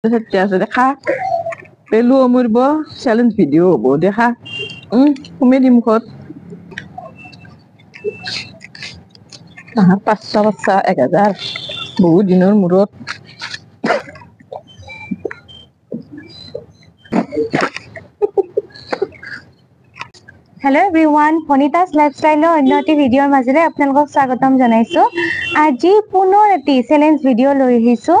Setya আছে দেখা পেলু অমুৰব চ্যালেঞ্জ ভিডিও হ'ব দেখা কমেডি মুখত 500 1000 বহুত দিনৰ মূৰত Hello everyone, Ponitas Lifestyle अन्यटी भिडियोर माजिरे आपनालोকক स्वागतम जनाइছো। আজি পুনৰ এটি চ্যালেঞ্জ ভিডিও লৈ আহিছো।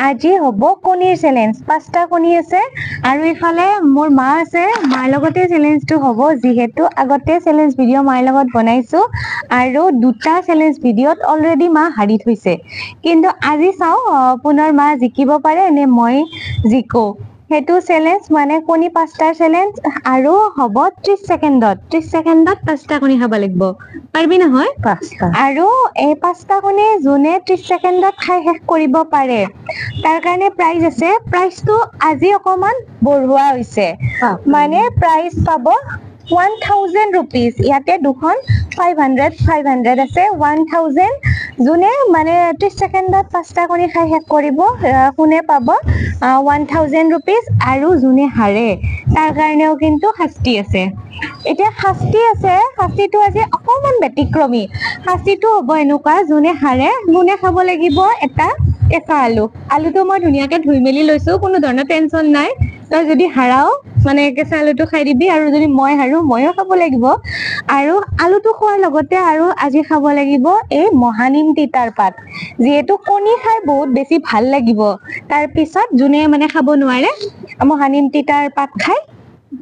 আজি হ'ব কণীৰ চ্যালেঞ্জ। 5টা কণী আছে আৰু ইফালে মোৰ মা আছে। মাৰ লগতে চ্যালেঞ্জটো হ'ব যিহেতু আগতে চ্যালেঞ্জ ভিডিও মাৰ লগত বনাইছো আৰু দুটা চ্যালেঞ্জ ভিডিওত অলৰেডি মা হাৰি থৈছে। কিন্তু আজি চাও পুনৰ মা জিকিব পাৰে নে মই জিকো। হেতু চ্যালেঞ্জ মানে কণী 5টাৰ চ্যালেঞ্জ আৰু হ'ব 30 সেকেন্ডত 5টা কণী খাব লাগিব পাৰবি না হয় 5টা আৰু এই 5টা কণী জুনে 30 সেকেন্ডত খাই শেষ কৰিব পাৰে তাৰ কাৰণে প্ৰাইজ আছে প্ৰাইজটো আজি অকমান বঢ়োৱা হৈছে মানে প্ৰাইজ পাব 1000 rupees ইয়াতে দুখন 500 আছে 1000 জুনে মানে 30 সেকেন্ডত 5টা কণী খাই শেষ কৰিব কোনে পাব 1000 rupees আৰু জুনে হাৰে তাৰ কাৰণেও কিন্তু শাস্তি আছে এতিয়া শাস্তি আছে শাস্তিটো আজি অকমান ব্যতিক্ৰমী শাস্তিটো হ'ব এনেকুৱা জুনে হাৰে গুনে খাব লাগিব এটা কেঁচা আলুটো মই ধুনিয়াকে ধুই মেলি লৈছো কোনো ধৰণৰ টেনচন নাই তই যদি হাৰাও মানে কেঁচা আলুটো খাই দিবি আৰু যদি মই হাৰো ময়ো খাব লাগিব আৰু আলুটো খোৱাৰ লগতে আৰু আজি খাব লাগিব এই মহানিম তিতাৰ পাত যেহেতু কণী খাই বহুত বেছি ভাল লাগিব তাৰ পিছত জুনে মানে খাব নোৱাৰে মহানিম তিতাৰ পাত খাই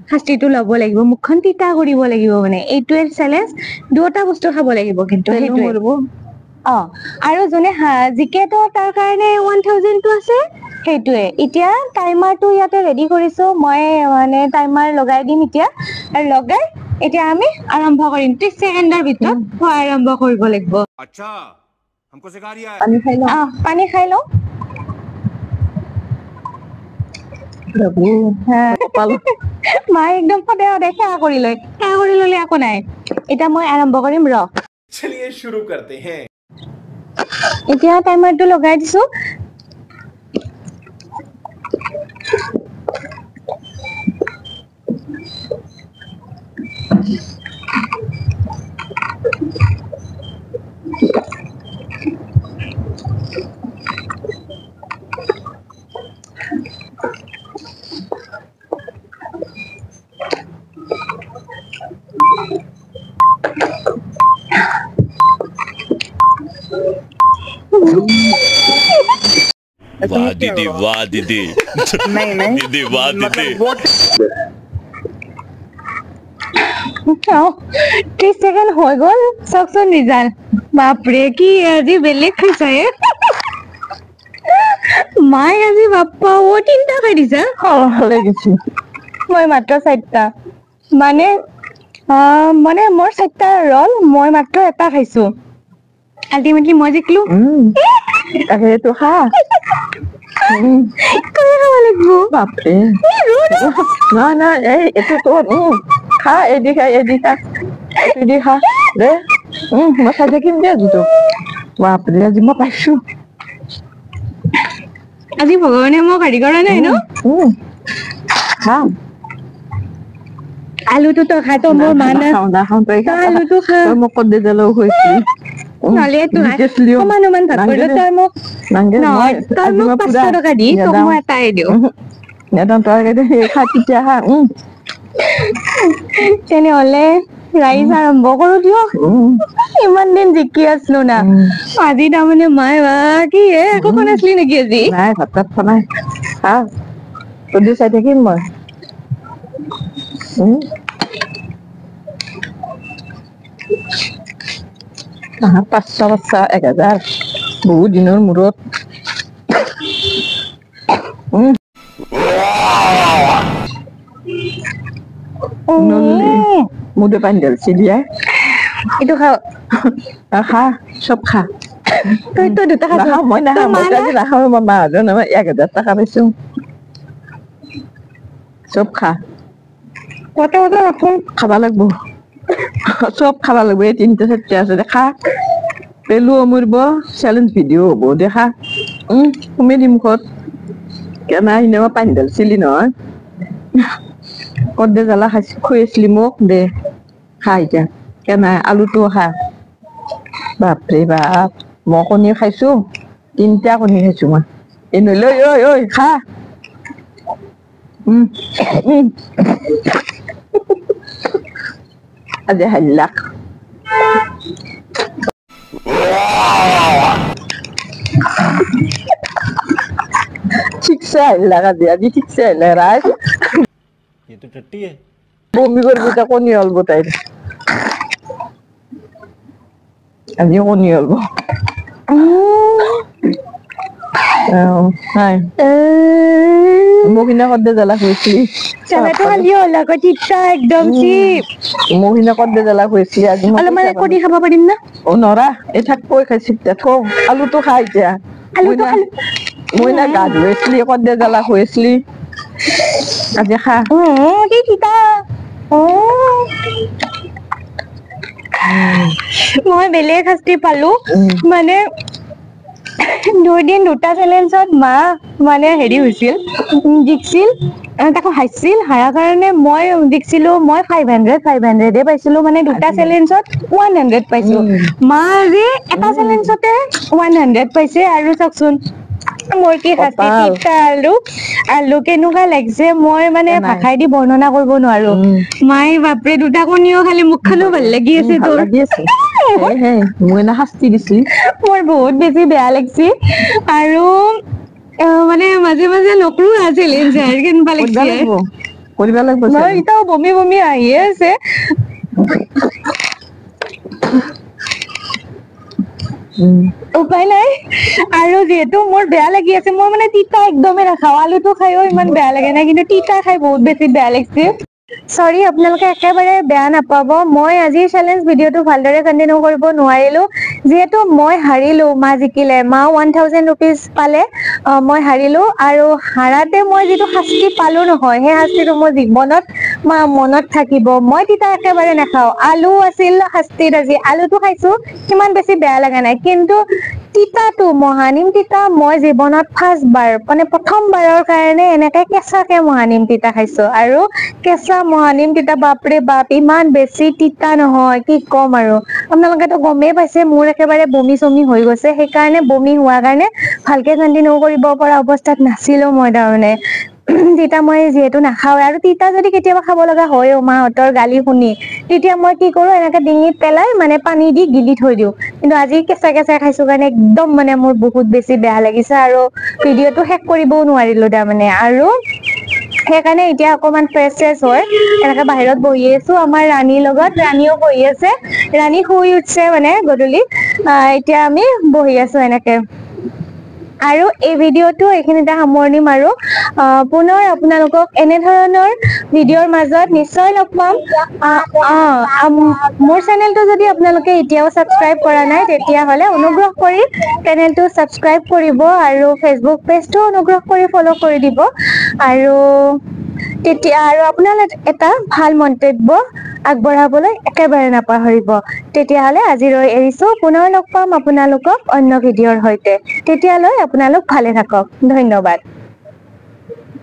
শাস্তিটো ল'ব লাগিব মুখখন তিতা কৰিব লাগিব মানে এইটোৱে চ্যালেঞ্জ দুটা বস্তু খাব লাগিব কিন্তু হেইটো আৰু জুনে জিকেটো তাৰ কাৰণে 1000 টো আছে হেইটোৱে এতিয়া টাইমাৰটো ইয়াতে ৰেডি কৰিছো মই মানে টাইমাৰ লগাই দিম এতিয়া আৰু লগাই এতিয়া আমি আৰম্ভ কৰিম 30 সেকেন্ডৰ ভিতৰত খোৱা আৰম্ভ কৰিব লাগিব আচ্ছা हमको सिखा रिया है পানী খাই লও বাবু কপাল মাই একদম সদায় সেৱা কৰি ললে একো নাই এটা মই আৰম্ভ কৰিম ৰ चलिए शुरू करते हैं এতিয়া টাইমাৰটো লগাই দিছো वाह दीदी नहीं दीदी वाह दीदी 30 সেকেন্ড হৈ গল চাওকচোন ৰিজাল্ট বাপৰে কি আজি বেলেগ খাইছা মাই আজি বাপ্পা ও তিনটা খাই দিছা ভালে গেছি মই মাত্ৰ 4টা মানে মানে মোৰ 4টা ৰল মই মাত্ৰ এটা খাইছো আলটিমেটলি মই জিকলো সেইটো খা কই খাব লাগিব বাপৰে না এই এটো তো খা এদি খা এদি খা দে মই খাই থাকিম দে দুটো বাপৰে আজি মই পাইছো আজি ভগৱানে মোক হাৰি কৰা নাই ন খা আলুটো তো খাই তো মোৰ মানা খাও তই আলুটো খা তই মোক কত দিলেও হৈছি নালে তো সমান ভাগ কৰিলে তই মোক নহয় তই মোক 500 টকা দি তোক মই এটাই দিও নেদাম তই খা তেতিয়া খা তেনেহলে ৰাইজ আৰম্ভ কৰো দিও ইমান দিন জিকি আছলো না আজি তাৰমানে মাই বা কি একো কোৱা নাছলি নেকি আজি নাই ভাত নাই খা তই চাই থাকিম মই 500 1000 বহুত দিনৰ মূৰত মুদে পানী ঢালছি দিয়া এইটো খাও খা সব খা তই দুটা খা মই নাখাওঁ মই আজি নাখাওঁ মই মাহঁতৰ নহয় 1000 টকা পাইছো সব খা কত খাবা লাগব সব খাবা লাগব এই 3টা 4টা আছে দেখা পেলু অমুৰব চ্যালেঞ্জ ভিডিও হ'ব দেখা কমেডি মুখত কেনা সিনেমা পানী ঢালছিলি নহয় কদ্দে জ্বালা খুৱাইছিলি মোক দে খা এতিয়া কেনা আলুটো খা বাপৰে বাপ মই কণী খাইছো 3টা কণী খাইছো মই এই নলৈ ঐ খা আজি হাল্লাক ঠিকছে হাল্লাক আজি ঠিকছে হাল্লাক রাজ ये तो टट्टी है বমি করবি তা কণী হলব তাই আজি কণী হলব মোক সিনা কদ্দে জ্বালা খুৱাইছিলি জ্বালাটো খালি হ'ল আকৌ তিতা একদম চিপ মোক সিনা কদ্দে জ্বালা খুৱাইছিলি আজি অলপমান কণী খাব পাৰিম না অ নৰা এই থাক কৈ খাইছি থ আলুটো খা এতিয়া আলুটো খালো মই না গা ধুৱাইছিলি কদ্দে জ্বালা খুৱাইছিলি আজি খা কি তিতা মই বেলেগ শাস্তি পালো মানে 2 দিন 2টা চেলেঞ্জত মা মানে হেৰি হৈছিল জিকছিল তাকো হাইছিল হাৰা কাৰণে মই জিকছিলো মই 500 পাইছিলো মানে 2টা চেলেঞ্জত 100 পাইছো মা আজি এটা চেলেঞ্জতে 100 পাইছে আৰু চাকচোন মোৰ কি শাস্তি তিতা আলু কেনেকুৱা লাগিছে মই মানে ভাষাই দি বৰ্ণনা কৰিব নোৱাৰো মাই বাপৰে 2টা কণীও খালি মুখখনো ভাল লাগি আছে তোৰ মই না শাস্তি দিছি মোৰ বহুত বেছি বেয়া লাগছি আৰু মানে মাজে মাজে নকৰো চেলেঞ্জ আৰু কেনেকুৱা লাগছে কৰিব লাগিব মই এতিয়াও বমি বমি আহিয়ে আছে উপায় নাই আৰু যেহেতু মোৰ বেয়া লাগি আছে মই মানে তিতা একদমেই নাখাওঁ আলুটো খাইও ইমান বেয়া লাগে নাই কিন্তু তিতা খাই বহুত বেছি বেয়া লাগিছে সৰি আপোনালোকে একেবাৰে বেয়া নাপাব মই আজি চেলেঞ্জ ভিডিঅ'টো ভালদৰে কন্টিনিউ কৰিব নোৱাৰিলো যেহেতু মই হাৰিলো মা জিকিলে মা 1000 rupees পালে মই হাৰিলো আৰু হাৰাতে মই যেটো শাস্তি পালো নহয় সেই শাস্তিটো মোৰ জীৱনত মনত থাকিব মই তিতা একেবাৰে নাখাওঁ আলু আছিল শাস্তিত আজি আলুটো খাইছো কিমান বেছি বেয়া লাগা নাই কিন্তু তিতাটো মহানিম তিতা মই জীৱনত ফাৰ্ষ্ট বাৰ মানে প্ৰথমবাৰৰ কাৰণে এনেকে কেঁচাকে মহানিম তিতা খাইছো আৰু কেঁচা মহানিম তিতা বাপৰে বাপ ইমান বেছি তিতা নহয় কি কম আৰু আপোনালোকেতো গমেই পাইছে মোৰ একেবাৰে বমি চমি হৈ গৈছে সেইকাৰণে বমি হোৱাৰ কাৰণে ভালকে কন্টিনিউ কৰিব পৰা অৱস্থাত নাছিলো মই তাৰমানে তিতা মই যিহেতু নাখাওঁ আৰু তিতা যদি কেতিয়াবা খাব লগা হয় মাহঁতৰ গালি শুনি তেতিয়া মই কি কৰো এনেকে ডিঙিত পেলাই মানে পানী দি গিলি থৈ দিওঁ কিন্তু আজি কেঁচা কেঁচা খাইছো কাৰণে একদম মানে মোৰ বহুত বেছি বেয়া লাগিছে আৰু ভিডিঅ'টো শেষ কৰিবও নোৱাৰিলো তাৰমানে আৰু সেইকাৰণে এতিয়া অকমান ফ্ৰেছ হয় এনেকে বাহিৰত বহি আছো আমাৰ ৰাণীৰ লগত ৰাণীও বহি আছে ৰাণী শুই উঠছে মানে গধূলি এতিয়া আমি বহি আছো এনেকে আৰু এই ভিডিঅ'টো এইখিনিতে সামৰণি মাৰো পুনৰ আপোনালোকক এনে ধৰণৰ ভিডিঅ'ৰ মাজত নিশ্চয় লগ পাম মোৰ চেনেলটো যদি আপোনালোকে এতিয়াও সাবস্ক্ৰাইব কৰা নাই তেতিয়াহলে অনুগ্ৰহ কৰি চেনেলটো সাবস্ক্ৰাইব কৰিব আৰু ফেচবুক পেজটো অনুগ্ৰহ কৰি ফলো কৰি দিব আৰু তেতিয়া আৰু আপোনালোক এটা ভাল মন্তব্য আগবঢ়াবলৈ একেবাৰে নাপাহৰিব তেতিয়াহলে আজিলৈ এৰিছো পুনৰ লগ পাম আপোনালোকক অন্য ভিডিঅ'ৰ সৈতে তেতিয়ালৈ আপোনালোক ভালে থাকক ধন্যবাদ